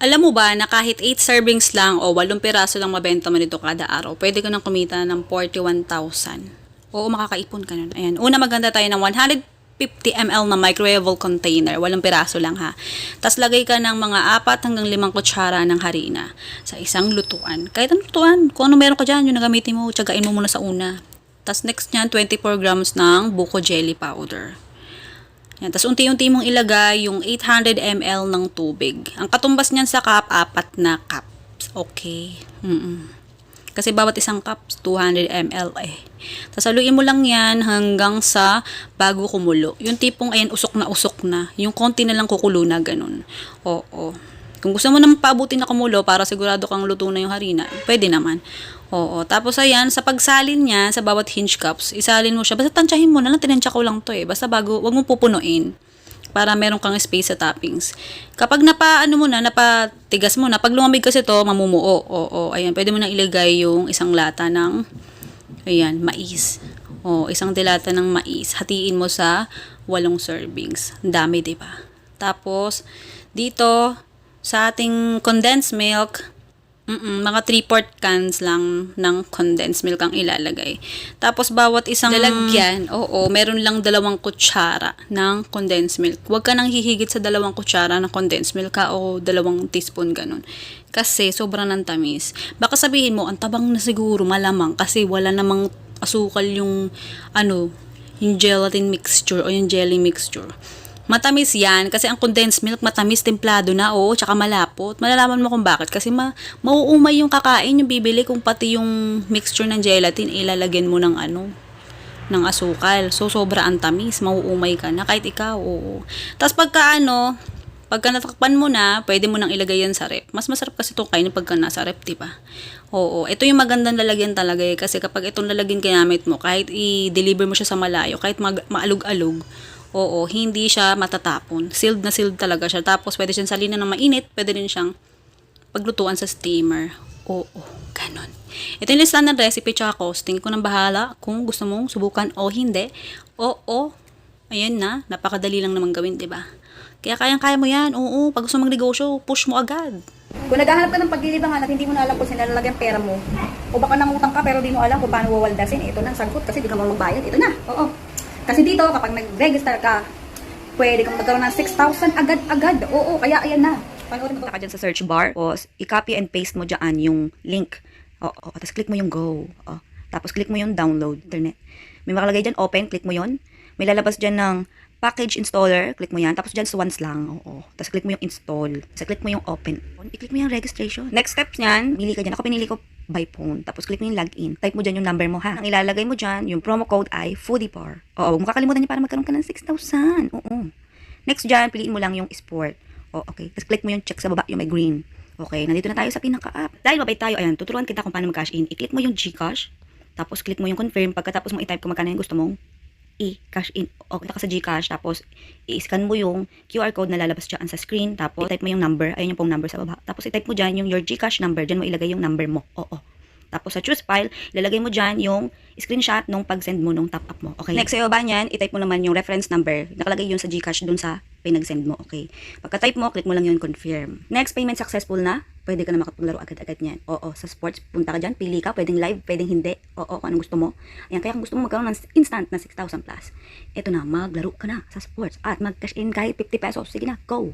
Alam mo ba na kahit 8 servings lang o 8 piraso lang mabenta mo nito kada araw, pwede ka nang kumita ng 41,000. Oo, makakaipon ka nun. Ayan. Una, maganda tayo ng 150 ml na microwavable container. 8 piraso lang ha. Tapos lagay ka ng mga 4 hanggang 5 kutsara ng harina sa isang lutuan. Kahit anong lutuan, kung ano meron ka dyan, yung nagamitin mo, tsagain mo muna sa una. Tapos next nyan, 24 grams ng buko jelly powder. Yan. Tapos unti-unti mong ilagay yung 800 ml ng tubig. Ang katumbas niyan sa cup, 4 na cups. Okay. Kasi bawat isang cup, 200 ml eh. Tapos haluin mo lang yan hanggang sa bago kumulo. Yung tipong, ayan, usok na. Yung konti na lang kukulo na, ganun. Oo. Kung gusto mo naman paabutin na kumulo para sigurado kang luto na yung harina, pwede naman. Oo. Tapos ayan, sa pagsalin niya, sa bawat hinge cups, isalin mo siya. Basta tansyahin mo na lang, tinensya ko lang to eh. Basta bago, wag mo pupunuin para meron kang space sa toppings. Kapag napatigas mo na, pag lumamig kasi to, mamumuo. Oo, ayan, pwede mo nang ilagay yung isang lata ng, ayan, mais. O, isang dilata ng mais. Hatiin mo sa 8 servings. Ang dami, diba? Tapos, dito, sa ating condensed milk, mga 3/4 cans lang ng condensed milk ang ilalagay. Tapos, bawat isang lalagyan, meron lang 2 kutsara ng condensed milk. Huwag ka nang hihigit sa 2 kutsara ng condensed milk o 2 teaspoon ganun. Kasi, sobrang ng tamis. Baka sabihin mo, ang tabang na siguro, malamang, kasi wala namang asukal yung, yung gelatin mixture o yung jelly mixture. Matamis yan kasi ang condensed milk matamis, templado na, tsaka malapot. Malalaman mo kung bakit kasi mauumay yung kakain, yung bibili kung pati yung mixture ng gelatin ilalagyan mo ng ng asukal. So sobra ang tamis, mauumay ka na kahit ikaw. Tapos pagka natakpan mo na, pwede mo nang ilagay yan sa rep. Mas masarap kasi itong kainin pagka nasa rep, diba? Oo, ito yung magandang lalagyan talaga eh. Kasi kapag itong lalagyan ginamit mo, kahit i-deliver mo siya sa malayo, kahit maalog-alog, hindi siya matatapon. Sealed na sealed talaga siya. Tapos, pwede siyang salinan ng mainit. Pwede rin siyang paglutuan sa steamer. Ganon. Ito yung lista ng recipe tsaka costing. Kung nang bahala kung gusto mong subukan o hindi. Ayan na. Napakadali lang naman gawin, diba? Kaya kayang-kaya mo yan. Pag gusto mong negosyo, push mo agad. Kung naghahanap ka ng paglilibangan at hindi mo na alam kung saan nalalagay ang pera mo, o baka nangutang ka pero di mo alam kung paano wawaldasin, ito na ang sagot kasi di ka mo magbayad. Ito na. Kasi dito, kapag nag-register ka, pwede kang magkaroon ng 6,000 agad-agad. Kaya ayan na. Panoorin mo Punta ka dyan sa search bar, i-copy and paste mo dyan yung link. Tapos click mo yung go. Tapos click mo yung download, internet. May makalagay dyan, open, click mo yon. May lalabas dyan ng package installer, click mo yan. Tapos dyan once lang, Tapos click mo yung install. Tapos click mo yung open. I-click mo yung registration. Next steps nyan, pili ka dyan. Ako pinili ko by phone. Tapos click mo yung login. Type mo dyan yung number mo ha. Ang ilalagay mo dyan, yung promo code ay FoodiePar. Huwag mo kakalimutan niya para magkaroon ka ng 6,000. Next dyan, piliin mo lang yung sport. Okay. Tapos click mo yung check sa baba, yung may green. Okay, nandito na tayo sa pinaka-app. Dahil mabay tayo, ayan, tuturuan kita kung paano mag-cash in. I-click mo yung GCash. Tapos click mo yung confirm. Pagkatapos mo i-type kung magkano yung gusto mong i-cash in. Kita ka sa GCash. Tapos i-scan mo yung QR code na lalabas dyan sa screen. Tapos i-type mo yung number. Ayun yung pong number sa baba. Tapos i-type mo dyan yung your GCash number. Dyan mo ilagay yung number mo. Tapos sa choose file, ilalagay mo dyan yung screenshot nung pag-send mo nung top up mo. Okay. Next, sa baba niyan, i-type mo naman yung reference number. Nakalagay yun sa GCash dun sa pinag-send mo. Okay. Pagka-type mo, click mo lang yun confirm. Next, payment successful na. Pwede ka na makapaglaro agad-agad niyan. Sa sports, punta ka dyan, pili ka, pwedeng live, pwedeng hindi. Kung anong gusto mo. Ayan, kaya kung gusto mo magkaroon ng instant na 6,000 plus, ito na, maglaro ka na sa sports at mag-cash in kahit 50 pesos. Sige na, go!